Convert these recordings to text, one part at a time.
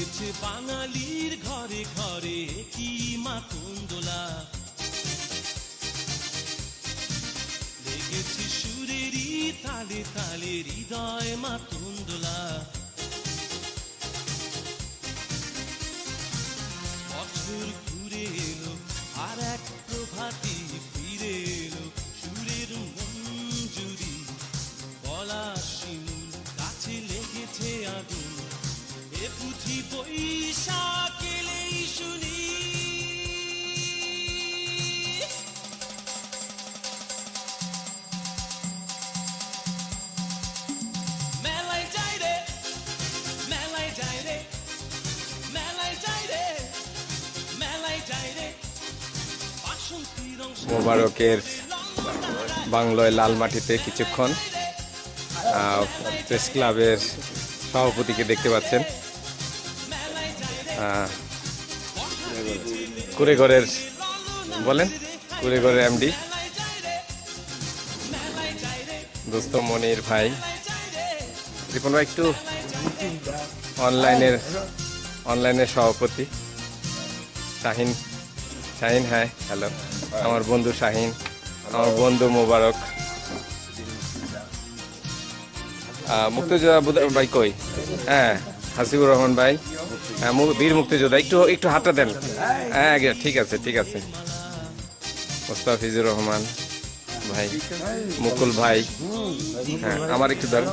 লেগেছে বাঙালির ঘরে ঘরে কি মাতন দোলা, লেগেছে সুরেরই তালে তালে হৃদয় মাতন দোলা। বছর ঘুরে এলো আর এক প্রভাতী ফিরে এলো, সুরের মঞ্জুরি গলা শিমুল কাছে লেগেছে আগুন, এ পুঁথি বৈশাখ এলেই শুনি। মেলায় যাই রে, মেলায় যাই রে, মেলায় যাই রে, মেলায় যাই রে। মোবারকের বাংলায় লালমাটিতে কিছুক্ষণ প্রেস ক্লাবের সভাপতিকে দেখতে পাচ্ছেন, কুড়েঘরের বলেন কুড়েঘরের এমডি দোস্ত মনির ভাই, রিপন ভাই একটু অনলাইনের সভাপতি শাহিন, হ্যাঁ হ্যালো, আমার বন্ধু শাহিন, আমার বন্ধু মোবারক, মুক্তিযোদ্ধা ভাই কই, হ্যাঁ হাসিবুর রহমান ভাই, হ্যাঁ বীর মুক্তিযোদ্ধা, একটু হাতটা দেন, হ্যাঁ ঠিক আছে ঠিক আছে, মোস্তাফিজুর রহমান ভাই, মুকুল ভাই, হ্যাঁ আমার একটু দেন,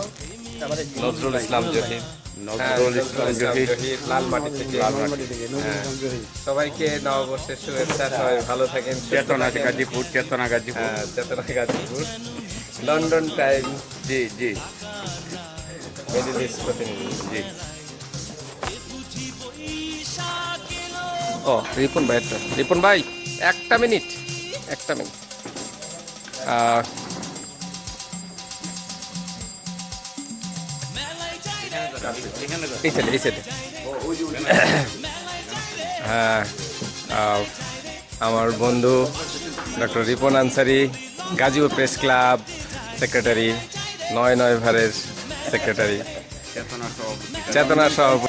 নজরুল ইসলাম জহির, লালমাটি থেকে, সবাইকে নববর্ষের শুভেচ্ছা, সবাই ভালো থাকেন, চেতনা গাজীপুর, লন্ডন টাইমস, জি জি মিডল ইস্ট প্রতিনিধি, জি। ও রিপন ভাই একটা মিনিট এই সাইডে হ্যাঁ, আমার বন্ধু doctor Ripon Ansari, Gazipur press club secretary, ৯ ভারের সেক্রেটারি, চেতনা সভাপতি